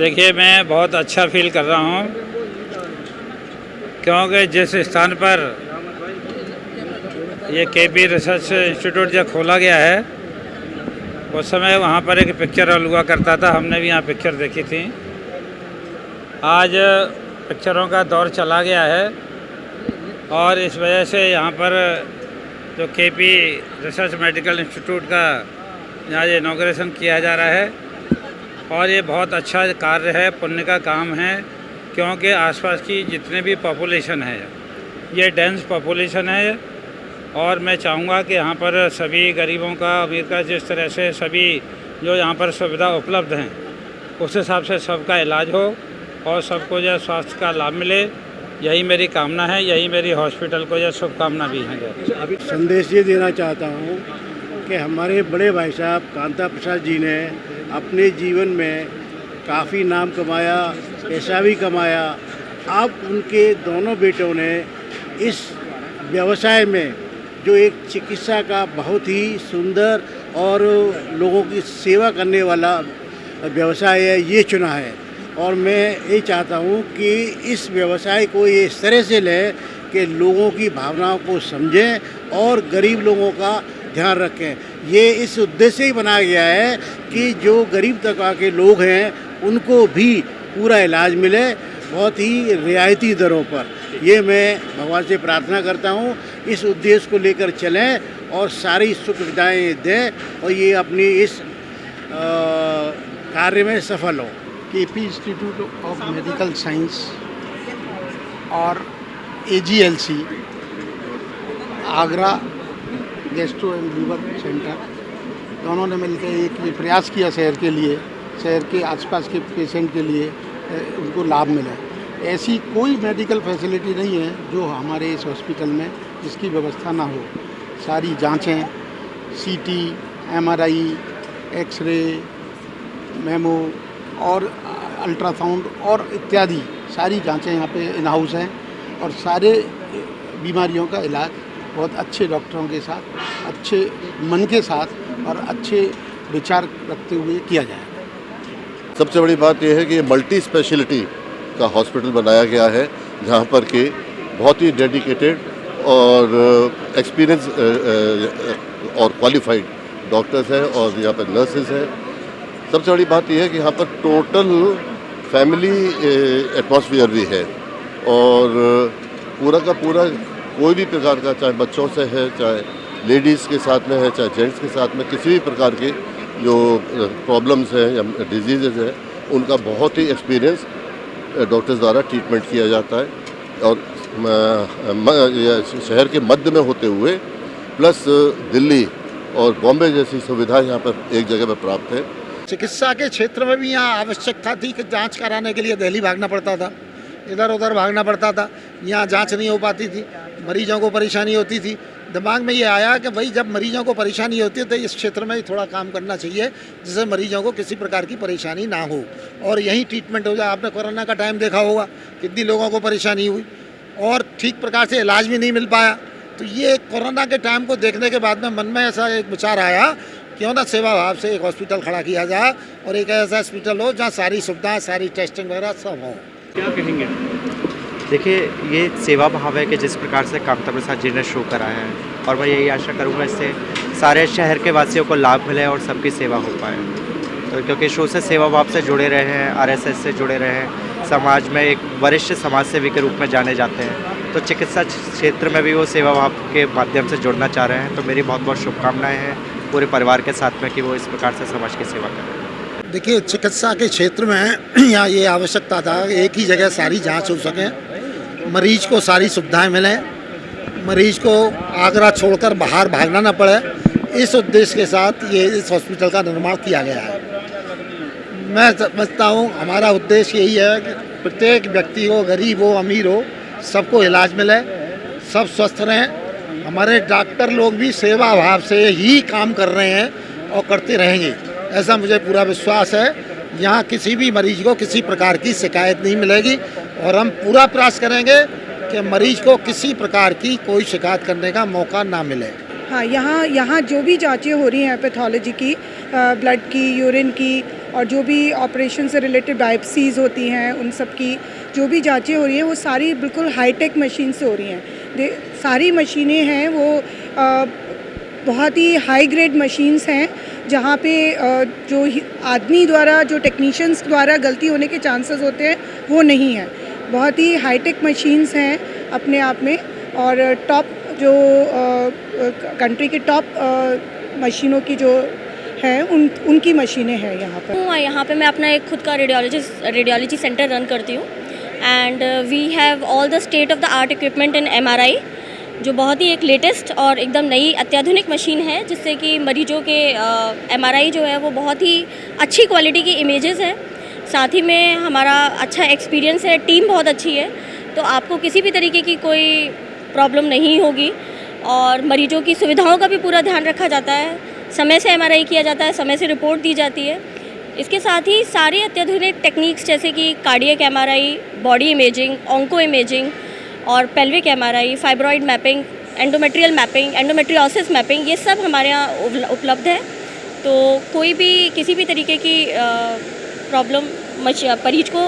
देखिए, मैं बहुत अच्छा फील कर रहा हूँ क्योंकि जिस स्थान पर ये केपी रिसर्च इंस्टीट्यूट जब खोला गया है उस समय वहाँ पर एक पिक्चर हॉल हुआ करता था। हमने भी यहाँ पिक्चर देखी थी। आज पिक्चरों का दौर चला गया है और इस वजह से यहाँ पर जो केपी रिसर्च मेडिकल इंस्टीट्यूट का यहाँ ये इनॉग्रेशन किया जा रहा है और ये बहुत अच्छा कार्य है, पुण्य का काम है, क्योंकि आसपास की जितने भी पॉपुलेशन है ये डेंस पॉपुलेशन है और मैं चाहूँगा कि यहाँ पर सभी गरीबों का, अमीर का, जिस तरह से सभी जो यहाँ पर सुविधा उपलब्ध हैं उस हिसाब से सबका इलाज हो और सबको जो स्वास्थ्य का लाभ मिले, यही मेरी कामना है, यही मेरी हॉस्पिटल को यह शुभकामना भी है। अभी संदेश ये देना चाहता हूँ कि हमारे बड़े भाई साहब कांता प्रसाद जी ने अपने जीवन में काफ़ी नाम कमाया, पैसा भी कमाया। अब उनके दोनों बेटों ने इस व्यवसाय में जो एक चिकित्सा का बहुत ही सुंदर और लोगों की सेवा करने वाला व्यवसाय है, ये चुना है। और मैं ये चाहता हूँ कि इस व्यवसाय को ये इस तरह से लें कि लोगों की भावनाओं को समझें और गरीब लोगों का ध्यान रखें। ये इस उद्देश्य से ही बनाया गया है कि जो गरीब तबका के लोग हैं उनको भी पूरा इलाज मिले बहुत ही रियायती दरों पर। ये मैं भगवान से प्रार्थना करता हूँ इस उद्देश्य को लेकर चलें और सारी सुख सुविधाएँ दें और ये अपनी इस कार्य में सफल हो। KP institute of medical science और AGLC Agra gastro and liver centre दोनों ने मिलकर एक ये प्रयास किया शहर के आसपास के पेशेंट के लिए उनको लाभ मिला। ऐसी कोई मेडिकल फैसिलिटी नहीं है जो हमारे इस हॉस्पिटल में जिसकी व्यवस्था ना हो। सारी जांचें, CT, MRI, एक्सरे, मेमो और अल्ट्रासाउंड और इत्यादि सारी जांचें यहाँ पे इन हाउस हैं और सारे बीमारियों का इलाज बहुत अच्छे डॉक्टरों के साथ, अच्छे मन के साथ और अच्छे विचार रखते हुए किया जाए। सबसे बड़ी बात यह है कि ये मल्टी स्पेशलिटी का हॉस्पिटल बनाया गया है जहाँ पर कि बहुत ही डेडिकेटेड और एक्सपीरियंस और क्वालिफाइड डॉक्टर्स हैं और यहाँ पर नर्सेज हैं। सबसे बड़ी बात यह है कि यहाँ पर टोटल फैमिली एटमॉस्फेयर भी है और पूरा का पूरा कोई भी प्रकार का, चाहे बच्चों से है, चाहे लेडीज़ के साथ में है, चाहे जेंट्स के साथ में, किसी भी प्रकार के जो प्रॉब्लम्स हैं या डिजीज़ हैं उनका बहुत ही एक्सपीरियंस डॉक्टर्स द्वारा ट्रीटमेंट किया जाता है और शहर के मध्य में होते हुए प्लस दिल्ली और बॉम्बे जैसी सुविधाएं यहाँ पर एक जगह पर प्राप्त है। चिकित्सा के क्षेत्र में भी यहाँ आवश्यकता थी कि जांच कराने के लिए दिल्ली भागना पड़ता था, इधर उधर भागना पड़ता था, यहाँ जांच नहीं हो पाती थी, मरीजों को परेशानी होती थी। दिमाग में ये आया कि भाई जब मरीजों को परेशानी होती है तो इस क्षेत्र में ही थोड़ा काम करना चाहिए जिससे मरीजों को किसी प्रकार की परेशानी ना हो और यहीं ट्रीटमेंट हो जाए। आपने कोरोना का टाइम देखा होगा कितनी लोगों को परेशानी हुई और ठीक प्रकार से इलाज भी नहीं मिल पाया। तो ये कोरोना के टाइम को देखने के बाद में मन में ऐसा एक विचार आया, क्यों ना सेवा भाव से एक हॉस्पिटल खड़ा किया जाए और एक ऐसा हॉस्पिटल हो जहाँ सारी सुविधाएं, सारी टेस्टिंग वगैरह सब हो। क्या कहेंगे? देखिए, ये सेवा भाव है कि जिस प्रकार से कांता प्रसाद जी ने शो कराया है और मैं यही आशा करूँगा इससे सारे शहर के वासियों को लाभ मिले और सबकी सेवा हो पाए। तो क्योंकि शो से सेवा भाव से जुड़े रहे हैं, RSS से जुड़े रहे हैं, समाज में एक वरिष्ठ समाज सेवी के रूप में जाने जाते हैं, तो चिकित्सा क्षेत्र में भी वो सेवा भाव के माध्यम से जुड़ना चाह रहे हैं। तो मेरी बहुत बहुत शुभकामनाएँ हैं पूरे परिवार के साथ में कि वो इस प्रकार से समाज की सेवा करें। देखिए, चिकित्सा के क्षेत्र में यहाँ ये आवश्यकता था एक ही जगह सारी जांच हो सके, मरीज को सारी सुविधाएं मिलें, मरीज को आगरा छोड़कर बाहर भागना न पड़े। इस उद्देश्य के साथ ये इस हॉस्पिटल का निर्माण किया गया है। मैं समझता हूँ हमारा उद्देश्य यही है कि प्रत्येक व्यक्ति हो, गरीब हो, अमीर हो, सबको इलाज मिले, सब स्वस्थ रहें। हमारे डॉक्टर लोग भी सेवा भाव से ही काम कर रहे हैं और करते रहेंगे, ऐसा मुझे पूरा विश्वास है। यहाँ किसी भी मरीज को किसी प्रकार की शिकायत नहीं मिलेगी और हम पूरा प्रयास करेंगे कि मरीज को किसी प्रकार की कोई शिकायत करने का मौका ना मिले। हाँ, यहाँ जो भी जांचें हो रही हैं पैथोलॉजी की, ब्लड की, यूरिन की, और जो भी ऑपरेशन से रिलेटेड बायोप्सीज़ होती हैं उन सब की जो भी जांचें हो रही हैं वो सारी बिल्कुल हाईटेक मशीन से हो रही हैं। सारी मशीनें हैं वो बहुत ही हाई ग्रेड मशीन्स हैं जहाँ पे जो आदमी द्वारा जो टेक्नीशियंस द्वारा गलती होने के चांसेस होते हैं वो नहीं है। बहुत ही हाईटेक मशीन्स हैं अपने आप में और टॉप जो कंट्री के टॉप मशीनों की जो है उनकी मशीनें हैं यहाँ पर। यहाँ पे मैं अपना एक खुद का रेडियोलॉजी सेंटर रन करती हूँ and we have all the state of the art equipment in MRI, जो बहुत ही एक लेटेस्ट और एकदम नई अत्याधुनिक मशीन है जिससे कि मरीजों के MRI जो है वो बहुत ही अच्छी क्वालिटी की इमेजेस हैं। साथ ही में हमारा अच्छा एक्सपीरियंस है, टीम बहुत अच्छी है, तो आपको किसी भी तरीके की कोई प्रॉब्लम नहीं होगी और मरीजों की सुविधाओं का भी पूरा ध्यान रखा जाता है। समय से MRI किया जाता है, समय से रिपोर्ट दी जाती है। इसके साथ ही सारे अत्याधुनिक टेक्निक्स जैसे कि cardiac MRI, body imaging, onco imaging और pelvic MRI, fibroid mapping, endometrial mapping, endometriosis mapping, ये सब हमारे यहाँ उपलब्ध है। तो कोई भी किसी भी तरीके की प्रॉब्लम मरीज को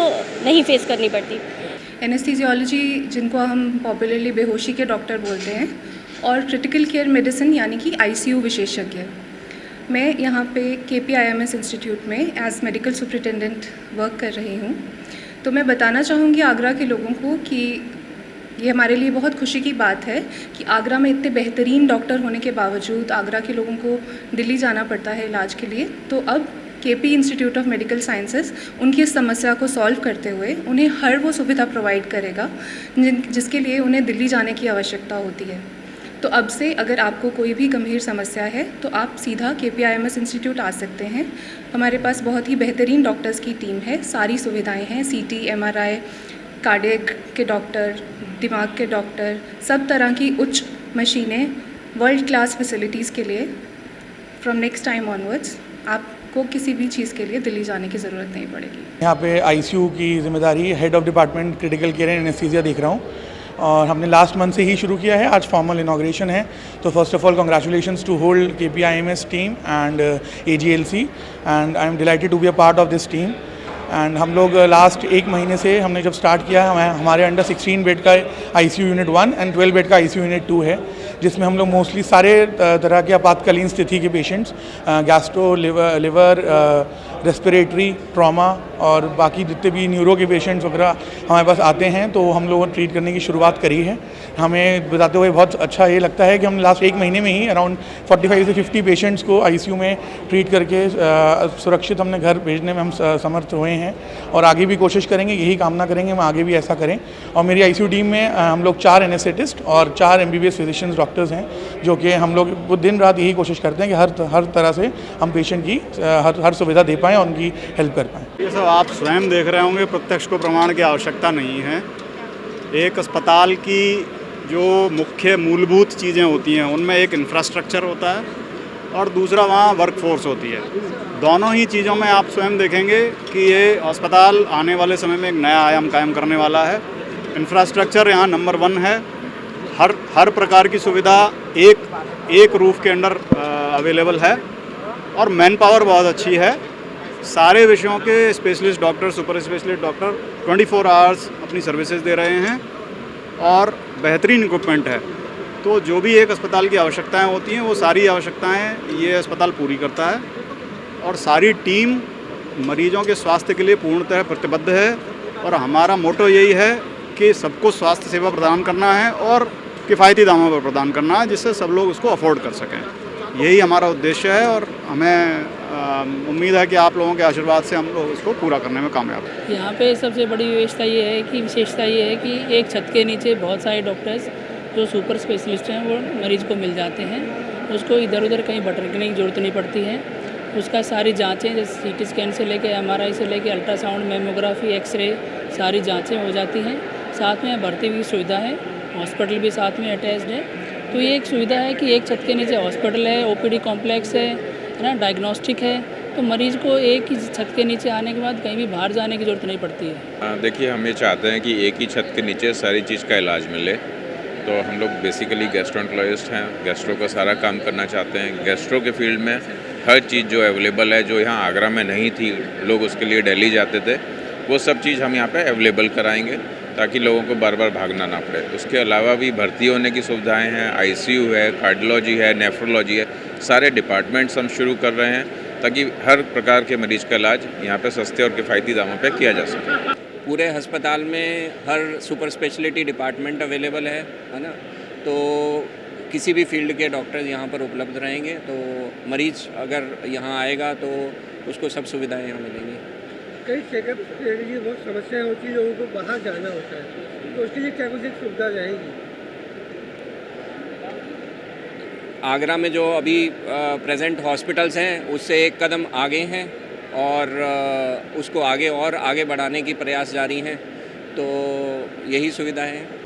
नहीं फेस करनी पड़ती। एनेस्थीसियोलॉजी जिनको हम पॉपुलरली बेहोशी के डॉक्टर बोलते हैं और क्रिटिकल केयर मेडिसिन यानी कि ICU विशेषज्ञ। मैं यहाँ पे KPIMS इंस्टीट्यूट में एज मेडिकल सुपरिटेंडेंट वर्क कर रही हूँ। तो मैं बताना चाहूँगी आगरा के लोगों को कि ये हमारे लिए बहुत खुशी की बात है कि आगरा में इतने बेहतरीन डॉक्टर होने के बावजूद आगरा के लोगों को दिल्ली जाना पड़ता है इलाज के लिए। तो अब KP institute of medical sciences उनकी इस समस्या को सॉल्व करते हुए उन्हें हर वो सुविधा प्रोवाइड करेगा जिसके लिए उन्हें दिल्ली जाने की आवश्यकता होती है। तो अब से अगर आपको कोई भी गंभीर समस्या है तो आप सीधा KPIMS इंस्टीट्यूट आ सकते हैं। हमारे पास बहुत ही बेहतरीन डॉक्टर्स की टीम है, सारी सुविधाएं हैं, CT, MRI, कार्डियक के डॉक्टर, दिमाग के डॉक्टर, सब तरह की उच्च मशीनें, वर्ल्ड क्लास फैसिलिटीज़ के लिए फ्रॉम नेक्स्ट टाइम ऑनवर्ड्स आपको किसी भी चीज़ के लिए दिल्ली जाने की ज़रूरत नहीं पड़ेगी। यहाँ पे ICU की जिम्मेदारी head of department critical care and anaesthesia देख रहा हूँ और हमने लास्ट मंथ से ही शुरू किया है। आज फॉर्मल इनॉग्रेशन है। तो first of all congratulations to whole KPIMS team and AGLC and I am delighted to be a part of this team. And हम लोग लास्ट 1 महीने से हमने जब स्टार्ट किया है हमारे अंडर 16 बेड का ICU यूनिट 1 एंड 12 बेड का ICU यूनिट 2 है, जिसमें हम लोग मोस्टली सारे तरह के आपातकालीन स्थिति के patients, gastro, liver, respiratory, trauma और बाकी जितने भी न्यूरो के पेशेंट्स वगैरह हमारे पास आते हैं तो हम लोगों ने ट्रीट करने की शुरुआत करी है। हमें बताते हुए बहुत अच्छा ये लगता है कि हम लास्ट 1 महीने में ही अराउंड 45 से 50 पेशेंट्स को ICU में ट्रीट करके सुरक्षित हमने घर भेजने में हम समर्थ हुए हैं और आगे भी कोशिश करेंगे, यही कामना करेंगे हम आगे भी ऐसा करें। और मेरी ICU टीम में हम लोग 4 एनेस्थेटिस्ट और 4 MBBS फिजिशियंस डॉक्टर्स हैं, जो कि हम लोग दिन रात यही कोशिश करते हैं कि हर तरह से हम पेशेंट की हर सुविधा दे पाएँ और उनकी हेल्प कर पाएँ। ये सब आप स्वयं देख रहे होंगे, प्रत्यक्ष को प्रमाण की आवश्यकता नहीं है। एक अस्पताल की जो मुख्य मूलभूत चीज़ें होती हैं उनमें एक इंफ्रास्ट्रक्चर होता है और दूसरा वहाँ वर्कफोर्स होती है। दोनों ही चीज़ों में आप स्वयं देखेंगे कि ये अस्पताल आने वाले समय में एक नया आयाम कायम करने वाला है। इंफ्रास्ट्रक्चर यहाँ नंबर 1 है। हर प्रकार की सुविधा एक रूफ के अंडर अवेलेबल है और मैन पावर बहुत अच्छी है। सारे विषयों के specialist doctor, super specialist doctor 24 hours अपनी सर्विसेज दे रहे हैं और बेहतरीन इक्विपमेंट है। तो जो भी एक अस्पताल की आवश्यकताएं होती हैं वो सारी आवश्यकताएं ये अस्पताल पूरी करता है और सारी टीम मरीजों के स्वास्थ्य के लिए पूर्णतः प्रतिबद्ध है और हमारा मोटो यही है कि सबको स्वास्थ्य सेवा प्रदान करना है और किफ़ायती दामों पर प्रदान करना है जिससे सब लोग उसको अफोर्ड कर सकें। यही हमारा उद्देश्य है और हमें उम्मीद है कि आप लोगों के आशीर्वाद से हम लोग इसको पूरा करने में कामयाब हैं। यहाँ पे सबसे बड़ी विशेषता ये है कि एक छत के नीचे बहुत सारे डॉक्टर्स जो सुपर स्पेशलिस्ट हैं वो मरीज को मिल जाते हैं। उसको इधर उधर कहीं भटकने की ज़रूरत नहीं पड़ती है। उसका सारी जांचें जैसे CT स्कैन से लेकर MRI से लेकर अल्ट्रासाउंड, मेमोग्राफी, एक्सरे, सारी जांचें हो जाती हैं। साथ में भर्ती की सुविधा है, हॉस्पिटल भी साथ में अटैच्ड है। तो ये एक सुविधा है कि एक छत के नीचे हॉस्पिटल है, OPD कॉम्प्लेक्स है ना, डायग्नोस्टिक है। तो मरीज़ को एक ही छत के नीचे आने के बाद कहीं भी बाहर जाने की ज़रूरत नहीं पड़ती है। देखिए, हम ये चाहते हैं कि एक ही छत के नीचे सारी चीज़ का इलाज मिले। तो हम लोग बेसिकली गैस्ट्रोएंटरोलॉजिस्ट हैं, गैस्ट्रो का सारा काम करना चाहते हैं। गैस्ट्रो के फील्ड में हर चीज़ जो अवेलेबल है, जो यहाँ आगरा में नहीं थी, लोग उसके लिए दिल्ली जाते थे, वो सब चीज़ हम यहाँ पे अवेलेबल कराएंगे ताकि लोगों को बार बार भागना ना पड़े। उसके अलावा भी भर्ती होने की सुविधाएं हैं, आईसीयू है, कार्डियोलॉजी है, नेफ्रोलॉजी है, सारे डिपार्टमेंट्स हम शुरू कर रहे हैं ताकि हर प्रकार के मरीज का इलाज यहाँ पे सस्ते और किफ़ायती दामों पे किया जा सके। पूरे अस्पताल में हर सुपर स्पेशलिटी डिपार्टमेंट अवेलेबल है ना, तो किसी भी फील्ड के डॉक्टर यहाँ पर उपलब्ध रहेंगे, तो मरीज अगर यहाँ आएगा तो उसको सब सुविधाएं यहाँ मिलेंगी। कई चेकअप के लिए बहुत समस्याएं होती है, लोगों को बाहर जाना होता है, तो उसके लिए क्या कुछ सुविधा रहेगी? आगरा में जो अभी प्रेजेंट हॉस्पिटल्स हैं उससे एक कदम आगे हैं और उसको आगे बढ़ाने की प्रयास जारी हैं, तो यही सुविधाएं हैं।